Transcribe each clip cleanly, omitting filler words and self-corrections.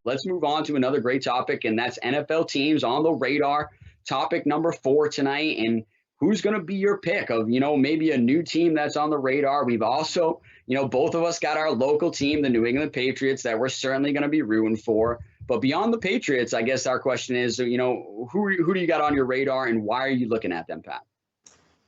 let's move on to another great topic, and that's NFL teams on the radar. Topic number 4 tonight, and who's going to be your pick of, maybe a new team that's on the radar. We've also, both of us got our local team, the New England Patriots, that we're certainly going to be rooting for. But beyond the Patriots, I guess our question is, who do you got on your radar, and why are you looking at them, Pat?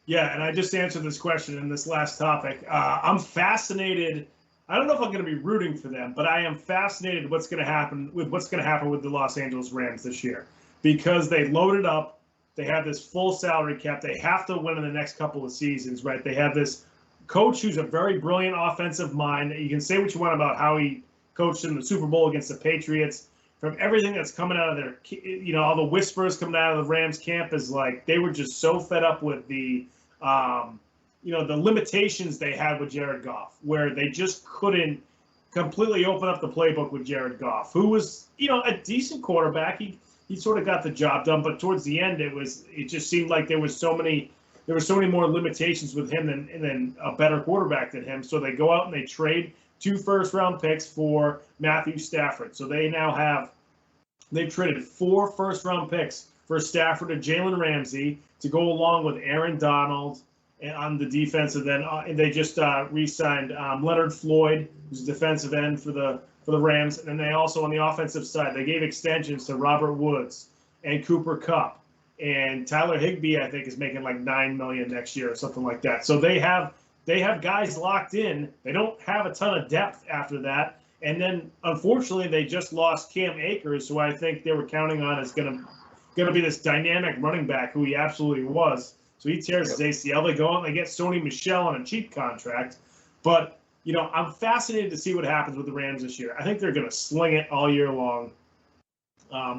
Yeah, and I just answered this question in this last topic. I'm fascinated. I don't know if I'm going to be rooting for them, but I am fascinated what's going to happen with the Los Angeles Rams this year, because they loaded up. They have this full salary cap. They have to win in the next couple of seasons, right? They have this coach who's a very brilliant offensive mind. You can say what you want about how he coached in the Super Bowl against the Patriots. From everything that's coming out of their, all the whispers coming out of the Rams camp is like they were just so fed up with the, the limitations they had with Jared Goff, where they just couldn't completely open up the playbook with Jared Goff, who was, a decent quarterback. He sort of got the job done, but towards the end, it just seemed like there were so many more limitations with him than a better quarterback than him. So they go out and they trade 2 first-round picks for Matthew Stafford. So they've traded 4 first-round picks for Stafford and Jalen Ramsey to go along with Aaron Donald on the defense, and then they just re-signed Leonard Floyd, who's a defensive end for the Rams, and then they also on the offensive side they gave extensions to Robert Woods and Cooper Kupp, and Tyler Higbee I think is making like $9 million next year or something like that. So they have guys locked in. They don't have a ton of depth after that, and then unfortunately they just lost Cam Akers, who I think they were counting on as going to be this dynamic running back, who he absolutely was. So he tears his ACL. They go out and they get Sony Michel on a cheap contract, but I'm fascinated to see what happens with the Rams this year. I think they're going to sling it all year long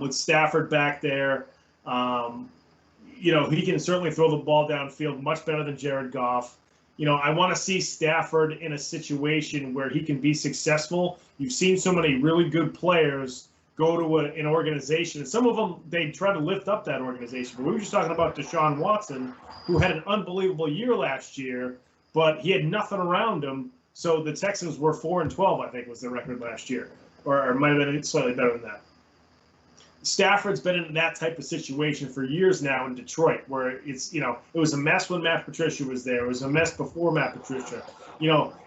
with Stafford back there. He can certainly throw the ball downfield much better than Jared Goff. I want to see Stafford in a situation where he can be successful. You've seen so many really good players go to an organization, and some of them, they try to lift up that organization. But we were just talking about Deshaun Watson, who had an unbelievable year last year, but he had nothing around him. So the Texans were 4-12, I think, was their record last year, or it might have been slightly better than that. Stafford's been in that type of situation for years now in Detroit, where it was a mess when Matt Patricia was there. It was a mess before Matt Patricia.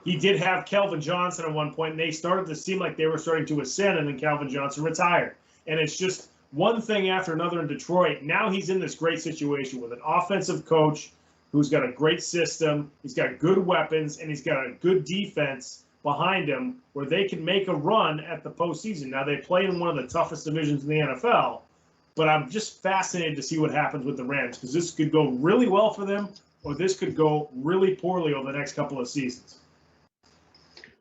He did have Calvin Johnson at one point, and they started to seem like they were starting to ascend, and then Calvin Johnson retired. And it's just one thing after another in Detroit. Now he's in this great situation with an offensive coach who's got a great system, he's got good weapons, and he's got a good defense behind him where they can make a run at the postseason. Now, they play in one of the toughest divisions in the NFL, but I'm just fascinated to see what happens with the Rams, because this could go really well for them, or this could go really poorly over the next couple of seasons.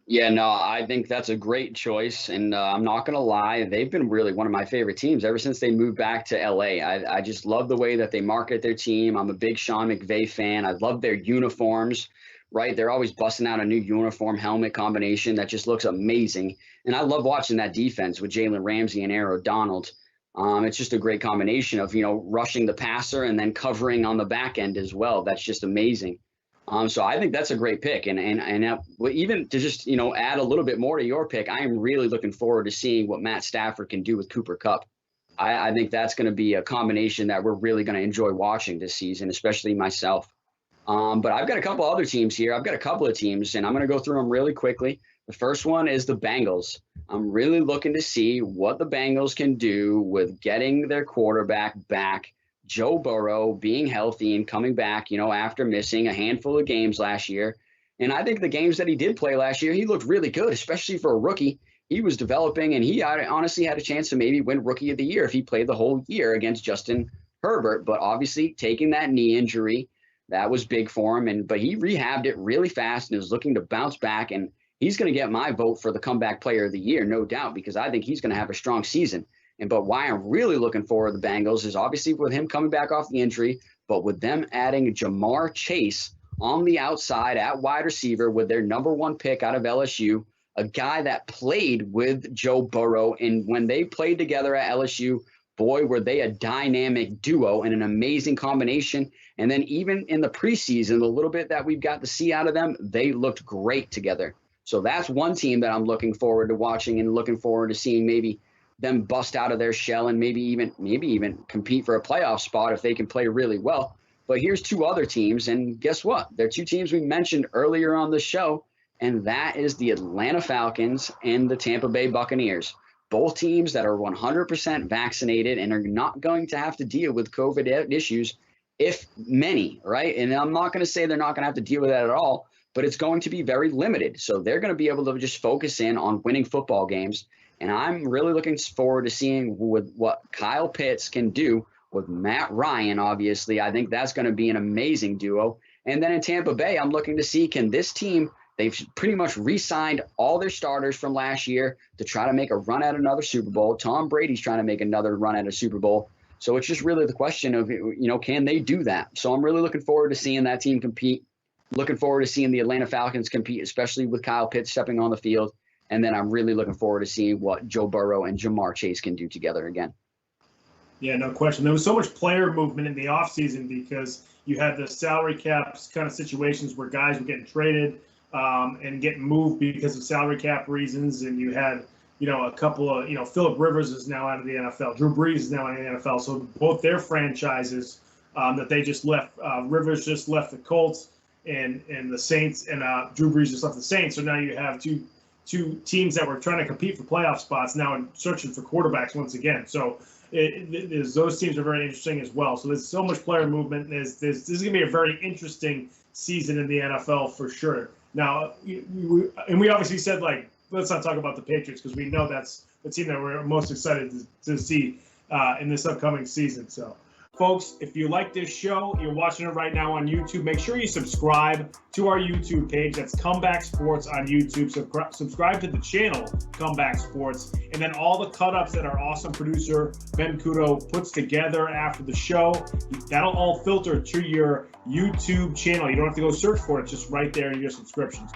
Yeah, no, I think that's a great choice, and I'm not going to lie, they've been really one of my favorite teams ever since they moved back to L.A. I just love the way that they market their team. I'm a big Sean McVay fan. I love their uniforms, right? They're always busting out a new uniform helmet combination that just looks amazing, and I love watching that defense with Jalen Ramsey and Aaron Donald. It's just a great combination of, rushing the passer and then covering on the back end as well. That's just amazing. So I think that's a great pick. And even to just, add a little bit more to your pick, I am really looking forward to seeing what Matt Stafford can do with Cooper Kupp. I think that's going to be a combination that we're really going to enjoy watching this season, especially myself. But I've got a couple other teams here. I've got a couple of teams, and I'm going to go through them really quickly. The first one is the Bengals. I'm really looking to see what the Bengals can do with getting their quarterback back, Joe Burrow being healthy and coming back, after missing a handful of games last year. And I think the games that he did play last year, he looked really good, especially for a rookie. He was developing, and he honestly had a chance to maybe win Rookie of the Year if he played the whole year against Justin Herbert. But obviously taking that knee injury, that was big for him. But he rehabbed it really fast and is looking to bounce back. And he's going to get my vote for the comeback player of the year, no doubt, because I think he's going to have a strong season. But why I'm really looking forward to the Bengals is obviously with him coming back off the injury, but with them adding Jamar Chase on the outside at wide receiver with their number 1 pick out of LSU, a guy that played with Joe Burrow. And when they played together at LSU, boy, were they a dynamic duo and an amazing combination. And then even in the preseason, the little bit that we've got to see out of them, they looked great together. So that's one team that I'm looking forward to watching and looking forward to seeing maybe them bust out of their shell and maybe even compete for a playoff spot if they can play really well. But here's two other teams, and guess what? They're two teams we mentioned earlier on the show, and that is the Atlanta Falcons and the Tampa Bay Buccaneers. Both teams that are 100% vaccinated and are not going to have to deal with COVID issues, if many, right? And I'm not going to say they're not going to have to deal with that at all, but it's going to be very limited. So they're going to be able to just focus in on winning football games. And I'm really looking forward to seeing what Kyle Pitts can do with Matt Ryan. Obviously, I think that's going to be an amazing duo. And then in Tampa Bay, I'm looking to see, can this team, they've pretty much re-signed all their starters from last year to try to make a run at another Super Bowl. Tom Brady's trying to make another run at a Super Bowl. So it's just really the question of, can they do that? So I'm really looking forward to seeing that team compete. Looking forward to seeing the Atlanta Falcons compete, especially with Kyle Pitts stepping on the field. And then I'm really looking forward to seeing what Joe Burrow and Jamar Chase can do together again. Yeah, no question. There was so much player movement in the offseason because you had the salary caps kind of situations where guys were getting traded and getting moved because of salary cap reasons. And you had, a couple of, Phillip Rivers is now out of the NFL. Drew Brees is now in the NFL. So both their franchises that they just left, Rivers just left the Colts and the Saints, and Drew Brees just left the Saints. So now you have two teams that were trying to compete for playoff spots now and searching for quarterbacks once again. So those teams are very interesting as well. So there's so much player movement. This is going to be a very interesting season in the NFL for sure. Now, we obviously said, let's not talk about the Patriots because we know that's the team that we're most excited to see in this upcoming season. So, folks, if you like this show, you're watching it right now on YouTube, make sure you subscribe to our YouTube page. That's Comeback Sports on YouTube. Subscribe to the channel, Comeback Sports. And then all the cut-ups that our awesome producer, Ben Kudo, puts together after the show, that'll all filter to your YouTube channel. You don't have to go search for it. It's just right there in your subscriptions.